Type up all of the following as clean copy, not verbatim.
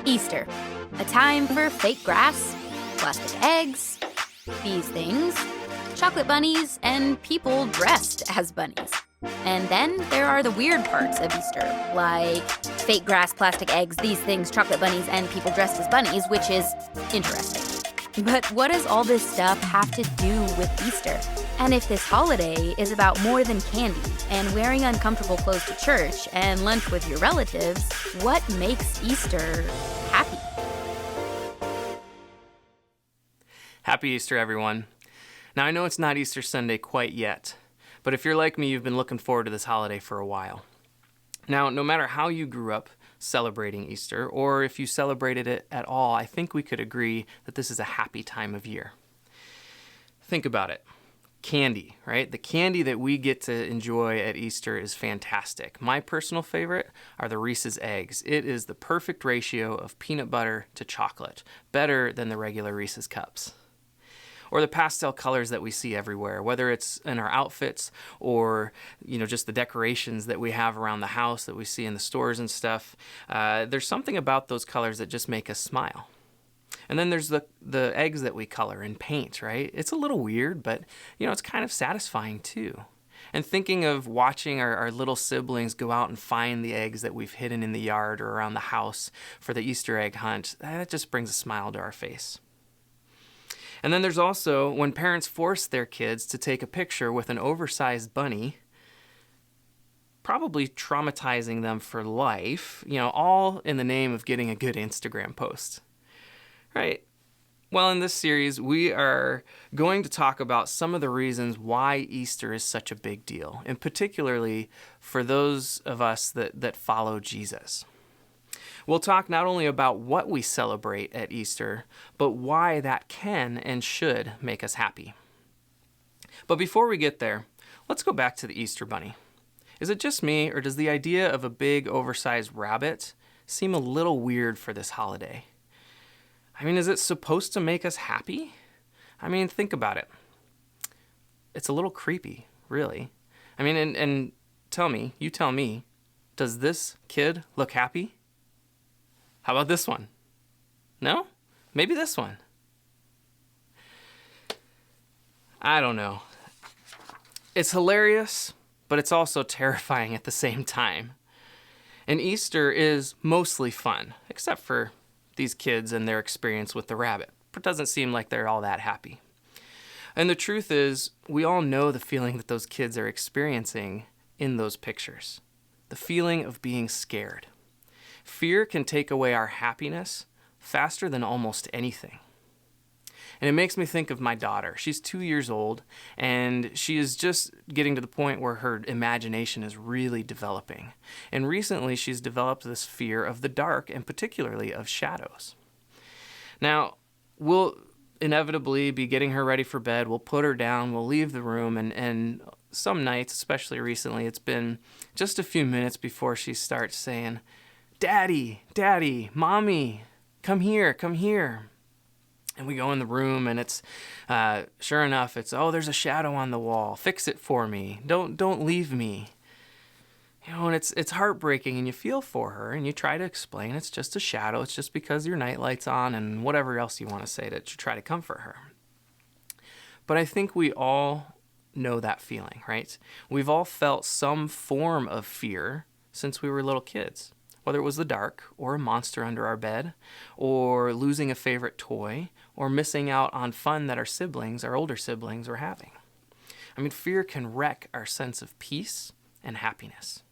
Easter, a time for fake grass, plastic eggs, these things, chocolate bunnies, and people dressed as bunnies. And then there are the weird parts of Easter, like fake grass, plastic eggs, these things, chocolate bunnies, and people dressed as bunnies, which is interesting. But what does all this stuff have to do with Easter? And if this holiday is about more than candy and wearing uncomfortable clothes to church and lunch with your relatives, what makes Easter happy? Happy Easter, everyone. Now, I know it's not Easter Sunday quite yet, but if you're like me, you've been looking forward to this holiday for a while. Now, no matter how you grew up celebrating Easter, or if you celebrated it at all, I think we could agree that this is a happy time of year. Think about it. Candy, right? The candy that we get to enjoy at Easter is fantastic. My personal favorite are the Reese's Eggs. It is the perfect ratio of peanut butter to chocolate, better than the regular Reese's Cups. Or the pastel colors that we see everywhere, whether it's in our outfits or, just the decorations that we have around the house that we see in the stores and stuff. There's something about those colors that just make us smile. And then there's the eggs that we color and paint, right? It's a little weird, but, it's kind of satisfying too. And thinking of watching our little siblings go out and find the eggs that we've hidden in the yard or around the house for the Easter egg hunt, that just brings a smile to our face. And then there's also when parents force their kids to take a picture with an oversized bunny, probably traumatizing them for life, all in the name of getting a good Instagram post. Right? Well, in this series, we are going to talk about some of the reasons why Easter is such a big deal, and particularly for those of us that follow Jesus. We'll talk not only about what we celebrate at Easter, but why that can and should make us happy. But before we get there, let's go back to the Easter Bunny. Is it just me, or does the idea of a big, oversized rabbit seem a little weird for this holiday? Is it supposed to make us happy? Think about it. It's a little creepy, really. And tell me, does this kid look happy? How about this one? No? Maybe this one. I don't know. It's hilarious, but it's also terrifying at the same time. And Easter is mostly fun, except for these kids and their experience with the rabbit. It doesn't seem like they're all that happy. And the truth is, we all know the feeling that those kids are experiencing in those pictures. The feeling of being scared. Fear can take away our happiness faster than almost anything. And it makes me think of my daughter. She's 2 years old, and she is just getting to the point where her imagination is really developing. And recently, she's developed this fear of the dark, and particularly of shadows. Now, we'll inevitably be getting her ready for bed. We'll put her down. We'll leave the room, and some nights, especially recently, it's been just a few minutes before she starts saying, Daddy, Mommy, come here. And we go in the room, and it's, sure enough, there's a shadow on the wall. Fix it for me. Don't leave me. And it's heartbreaking, and you feel for her, and you try to explain it's just a shadow. It's just because your night light's on, and whatever else you want to say to try to comfort her. But I think we all know that feeling, right? We've all felt some form of fear since we were little kids. Whether it was the dark, or a monster under our bed, or losing a favorite toy, or missing out on fun that our older siblings, were having. Fear can wreck our sense of peace and happiness.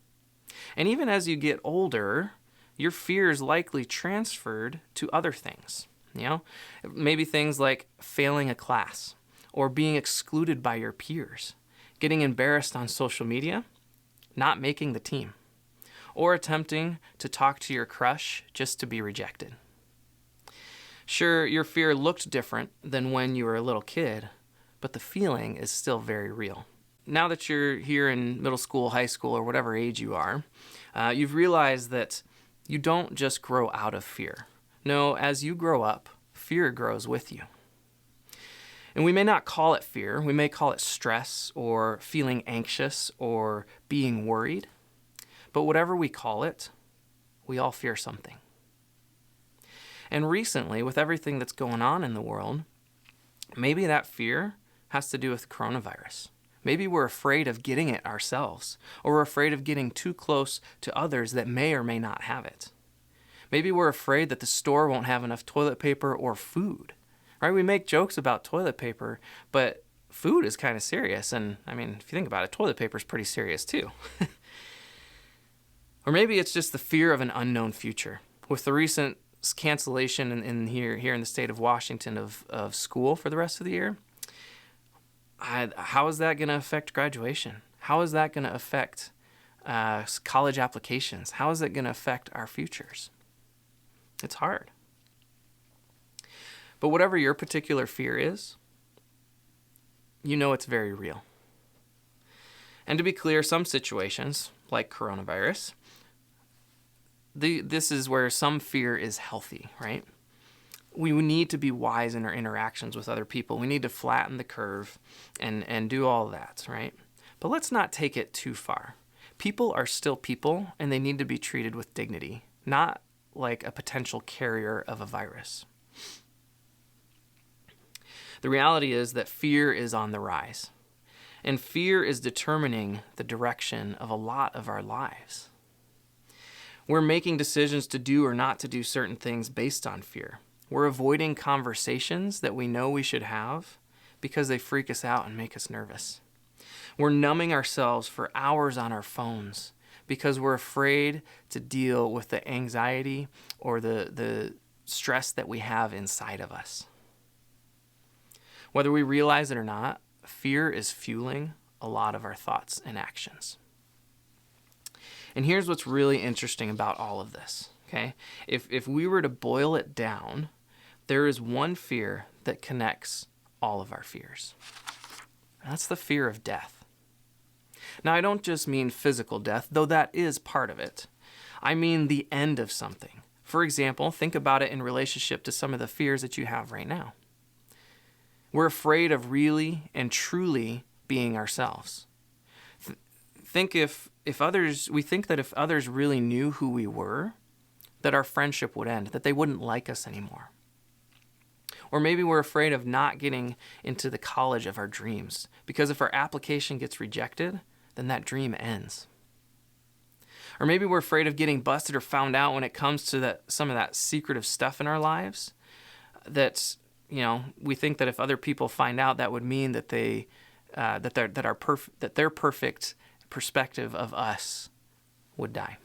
And even as you get older, your fear is likely transferred to other things. Maybe things like failing a class, or being excluded by your peers, getting embarrassed on social media, not making the team, or attempting to talk to your crush just to be rejected. Sure, your fear looked different than when you were a little kid, but the feeling is still very real. Now that you're here in middle school, high school, or whatever age you are, you've realized that you don't just grow out of fear. No, as you grow up, fear grows with you. And we may not call it fear. We may call it stress, or feeling anxious, or being worried. But whatever we call it, we all fear something. And recently, with everything that's going on in the world, maybe that fear has to do with coronavirus. Maybe we're afraid of getting it ourselves, or we're afraid of getting too close to others that may or may not have it. Maybe we're afraid that the store won't have enough toilet paper or food, right? We make jokes about toilet paper, but food is kind of serious. And I mean, if you think about it, toilet paper is pretty serious too. Or maybe it's just the fear of an unknown future. With the recent cancellation in here in the state of Washington of school for the rest of the year, how is that going to affect graduation? How is that going to affect college applications? How is it going to affect our futures? It's hard. But whatever your particular fear is, you know it's very real. And to be clear, some situations, like coronavirus, this is where some fear is healthy, right? We need to be wise in our interactions with other people. We need to flatten the curve and do all that, right? But let's not take it too far. People are still people, and they need to be treated with dignity, not like a potential carrier of a virus. The reality is that fear is on the rise, and fear is determining the direction of a lot of our lives. We're making decisions to do or not to do certain things based on fear. We're avoiding conversations that we know we should have because they freak us out and make us nervous. We're numbing ourselves for hours on our phones because we're afraid to deal with the anxiety or the stress that we have inside of us. Whether we realize it or not, fear is fueling a lot of our thoughts and actions. And here's what's really interesting about all of this, okay? If we were to boil it down, there is one fear that connects all of our fears. And that's the fear of death. Now, I don't just mean physical death, though that is part of it. I mean the end of something. For example, think about it in relationship to some of the fears that you have right now. We're afraid of really and truly being ourselves. We think that if others really knew who we were, that our friendship would end, that they wouldn't like us anymore. Or maybe we're afraid of not getting into the college of our dreams, because if our application gets rejected, then that dream ends. Or maybe we're afraid of getting busted or found out when it comes to some of that secretive stuff in our lives, that we think that if other people find out, that would mean that their perfect perspective of us would die.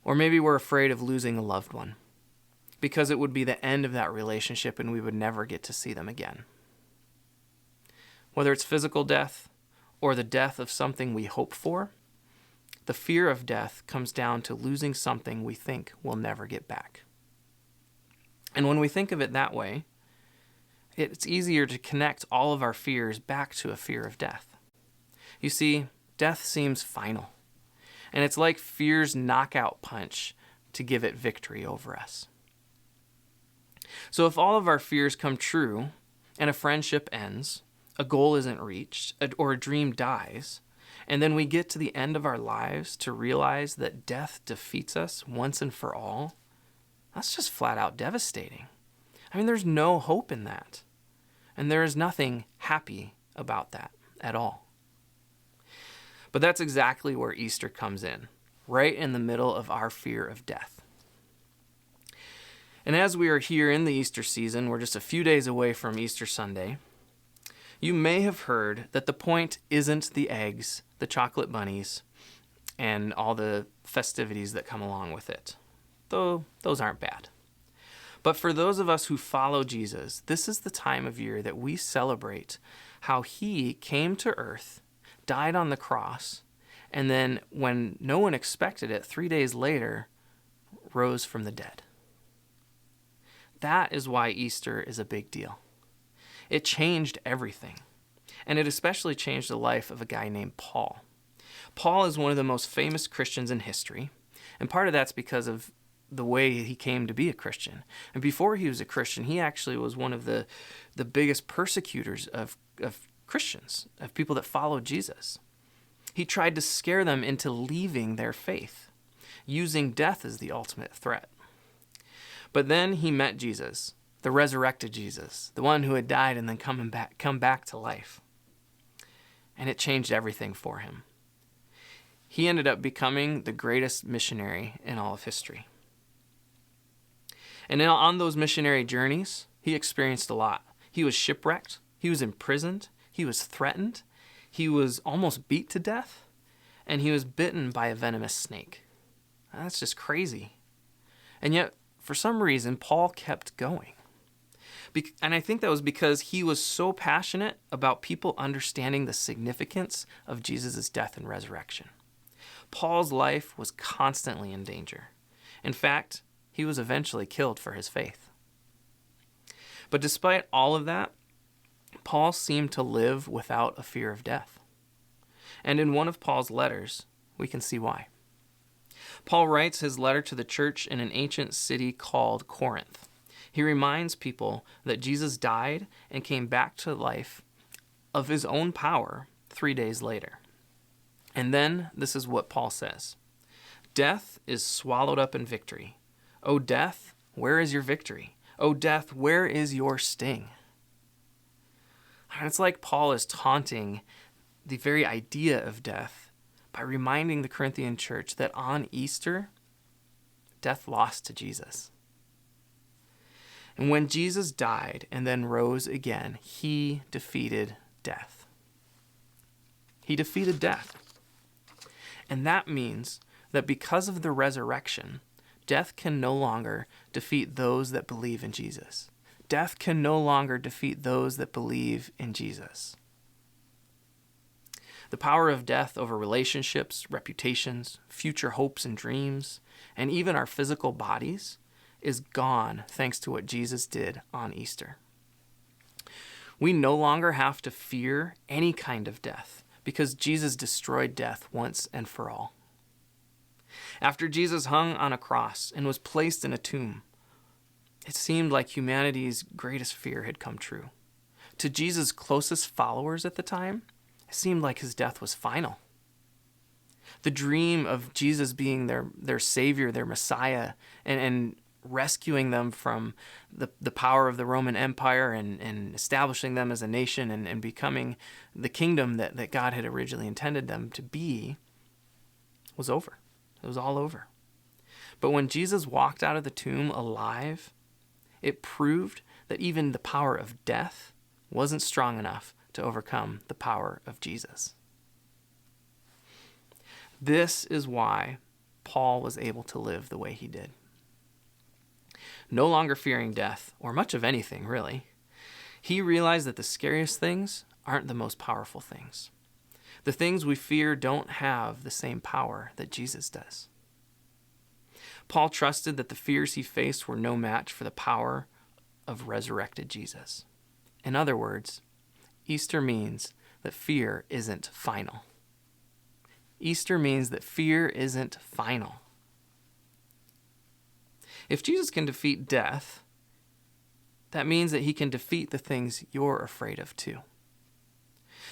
Or maybe we're afraid of losing a loved one because it would be the end of that relationship and we would never get to see them again. Whether it's physical death or the death of something we hope for, the fear of death comes down to losing something we think we'll never get back. And when we think of it that way, it's easier to connect all of our fears back to a fear of death. You see, death seems final, and it's like fear's knockout punch to give it victory over us. So if all of our fears come true and a friendship ends, a goal isn't reached, or a dream dies, and then we get to the end of our lives to realize that death defeats us once and for all, that's just flat out devastating. I mean, there's no hope in that. And there is nothing happy about that at all. But that's exactly where Easter comes in, right in the middle of our fear of death. And as we are here in the Easter season, we're just a few days away from Easter Sunday, you may have heard that the point isn't the eggs, the chocolate bunnies, and all the festivities that come along with it, though those aren't bad. But for those of us who follow Jesus, this is the time of year that we celebrate how he came to earth, died on the cross, and then when no one expected it, 3 days later, rose from the dead. That is why Easter is a big deal. It changed everything, and it especially changed the life of a guy named Paul. Paul is one of the most famous Christians in history, and part of that's because of the way he came to be a Christian. And before he was a Christian, he actually was one of the biggest persecutors of Christians, of people that followed Jesus. He tried to scare them into leaving their faith. using death as the ultimate threat. But then he met Jesus, the resurrected Jesus, the one who had died and then come back to life. And it changed everything for him. He ended up becoming the greatest missionary in all of history. And on those missionary journeys, he experienced a lot. He was shipwrecked. He was imprisoned. He was threatened. He was almost beat to death. And he was bitten by a venomous snake. That's just crazy. And yet, for some reason, Paul kept going. And I think that was because he was so passionate about people understanding the significance of Jesus' death and resurrection. Paul's life was constantly in danger. In fact, he was eventually killed for his faith. But despite all of that, Paul seemed to live without a fear of death. And in one of Paul's letters, we can see why. Paul writes his letter to the church in an ancient city called Corinth. He reminds people that Jesus died and came back to life of his own power 3 days later. And then this is what Paul says. Death is swallowed up in victory. O death, where is your victory? O death, where is your sting? And it's like Paul is taunting the very idea of death by reminding the Corinthian church that on Easter, death lost to Jesus. And when Jesus died and then rose again, he defeated death. He defeated death. And that means that because of the resurrection, death can no longer defeat those that believe in Jesus. Death can no longer defeat those that believe in Jesus. The power of death over relationships, reputations, future hopes and dreams, and even our physical bodies is gone thanks to what Jesus did on Easter. We no longer have to fear any kind of death because Jesus destroyed death once and for all. After Jesus hung on a cross and was placed in a tomb, it seemed like humanity's greatest fear had come true. To Jesus' closest followers at the time, it seemed like his death was final. The dream of Jesus being their Savior, their Messiah, and rescuing them from the power of the Roman Empire and establishing them as a nation and becoming the kingdom that God had originally intended them to be was over. It was all over. But when Jesus walked out of the tomb alive, it proved that even the power of death wasn't strong enough to overcome the power of Jesus. This is why Paul was able to live the way he did. No longer fearing death, or much of anything, really, he realized that the scariest things aren't the most powerful things. The things we fear don't have the same power that Jesus does. Paul trusted that the fears he faced were no match for the power of resurrected Jesus. In other words, Easter means that fear isn't final. Easter means that fear isn't final. If Jesus can defeat death, that means that he can defeat the things you're afraid of too.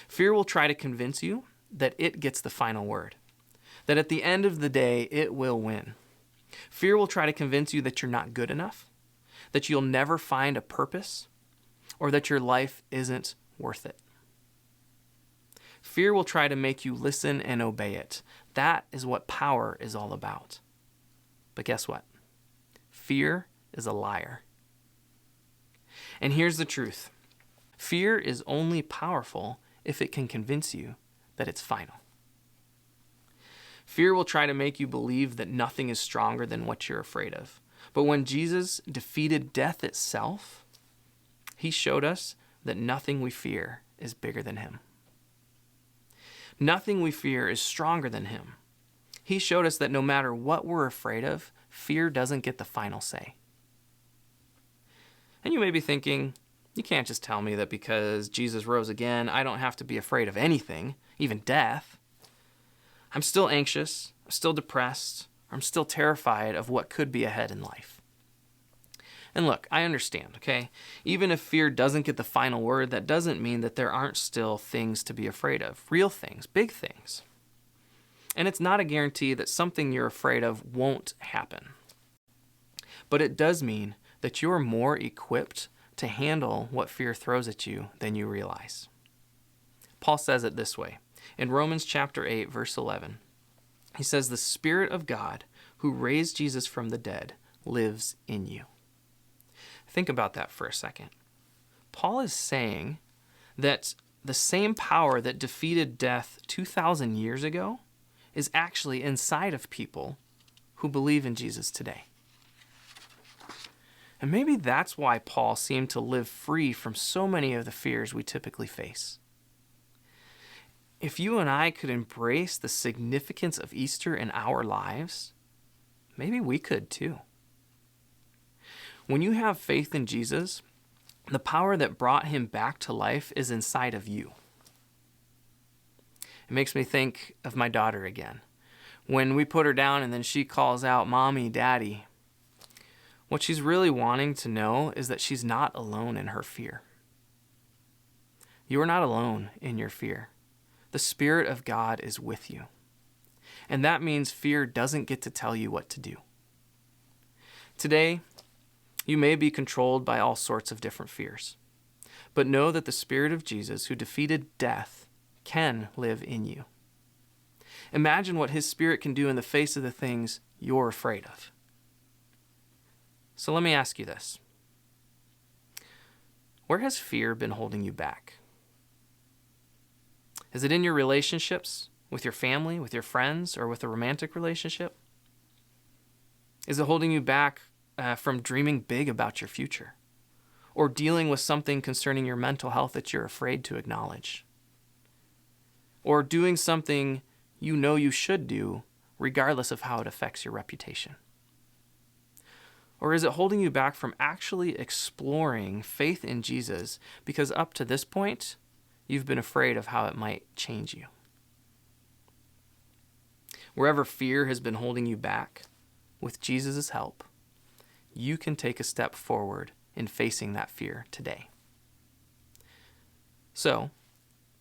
Fear will try to convince you that it gets the final word, that at the end of the day, it will win. Fear will try to convince you that you're not good enough, that you'll never find a purpose, or that your life isn't worth it. Fear will try to make you listen and obey it. That is what power is all about. But guess what? Fear is a liar. And here's the truth. Fear is only powerful if it can convince you that it's final. Fear will try to make you believe that nothing is stronger than what you're afraid of. But when Jesus defeated death itself, he showed us that nothing we fear is bigger than him. Nothing we fear is stronger than him. He showed us that no matter what we're afraid of, fear doesn't get the final say. And you may be thinking, you can't just tell me that because Jesus rose again, I don't have to be afraid of anything, even death. I'm still anxious, I'm still depressed, or I'm still terrified of what could be ahead in life. And look, I understand, okay? Even if fear doesn't get the final word, that doesn't mean that there aren't still things to be afraid of. Real things, big things. And it's not a guarantee that something you're afraid of won't happen. But it does mean that you're more equipped to handle what fear throws at you than you realize. Paul says it this way. In Romans chapter 8, verse 11, he says, "The Spirit of God who raised Jesus from the dead lives in you." Think about that for a second. Paul is saying that the same power that defeated death 2,000 years ago is actually inside of people who believe in Jesus today. And maybe that's why Paul seemed to live free from so many of the fears we typically face. If you and I could embrace the significance of Easter in our lives, maybe we could too. When you have faith in Jesus, the power that brought him back to life is inside of you. It makes me think of my daughter again. When we put her down and then she calls out, "Mommy, Daddy," what she's really wanting to know is that she's not alone in her fear. You're not alone in your fear. The Spirit of God is with you. And that means fear doesn't get to tell you what to do. Today, you may be controlled by all sorts of different fears, but know that the Spirit of Jesus, who defeated death, can live in you. Imagine what his Spirit can do in the face of the things you're afraid of. So let me ask you this. Where has fear been holding you back? Is it in your relationships, with your family, with your friends, or with a romantic relationship? Is it holding you back from dreaming big about your future, or dealing with something concerning your mental health that you're afraid to acknowledge, or doing something you know you should do regardless of how it affects your reputation? Or is it holding you back from actually exploring faith in Jesus because up to this point, you've been afraid of how it might change you? Wherever fear has been holding you back, with Jesus' help, you can take a step forward in facing that fear today. So,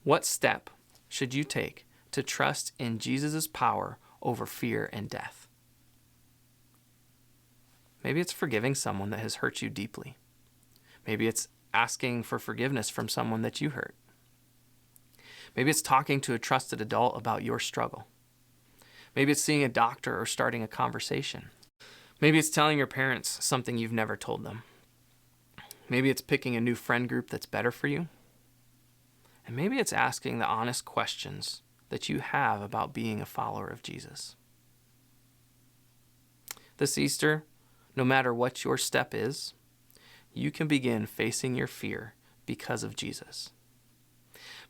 what step should you take to trust in Jesus' power over fear and death? Maybe it's forgiving someone that has hurt you deeply. Maybe it's asking for forgiveness from someone that you hurt. Maybe it's talking to a trusted adult about your struggle. Maybe it's seeing a doctor or starting a conversation. Maybe it's telling your parents something you've never told them. Maybe it's picking a new friend group that's better for you. And maybe it's asking the honest questions that you have about being a follower of Jesus. This Easter, no matter what your step is, you can begin facing your fear because of Jesus.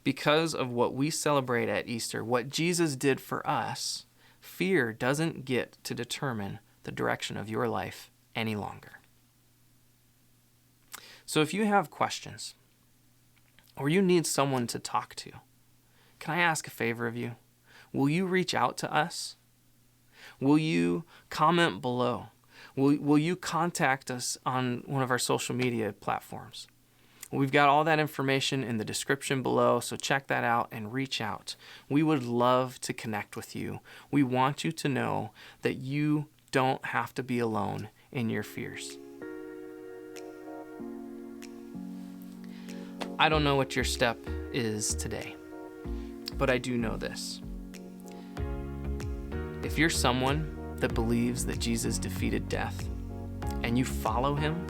Because of what we celebrate at Easter, what Jesus did for us, fear doesn't get to determine the direction of your life any longer. So if you have questions, or you need someone to talk to, can I ask a favor of you? Will you reach out to us? Will you comment below? Will you contact us on one of our social media platforms? We've got all that information in the description below, so check that out and reach out. We would love to connect with you. We want you to know that you don't have to be alone in your fears. I don't know what your step is today, but I do know this. If you're someone that believes that Jesus defeated death and you follow him,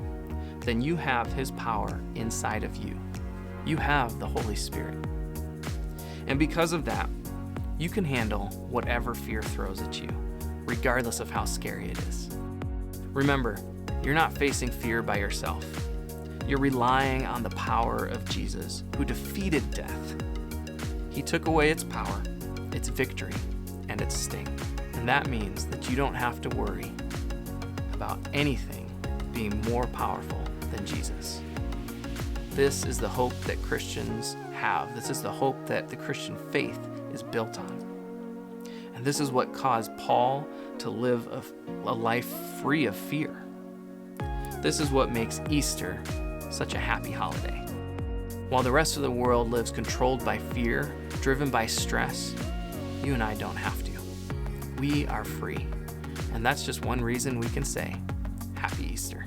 then you have his power inside of you. You have the Holy Spirit. And because of that, you can handle whatever fear throws at you, regardless of how scary it is. Remember, you're not facing fear by yourself. You're relying on the power of Jesus, who defeated death. He took away its power, its victory, and its sting. And that means that you don't have to worry about anything being more powerful than Jesus. This is the hope that Christians have. This is the hope that the Christian faith is built on. And this is what caused Paul to live a life free of fear. This is what makes Easter such a happy holiday. While the rest of the world lives controlled by fear, driven by stress, you and I don't have to. we are free. And that's just one reason we can say, Happy Easter.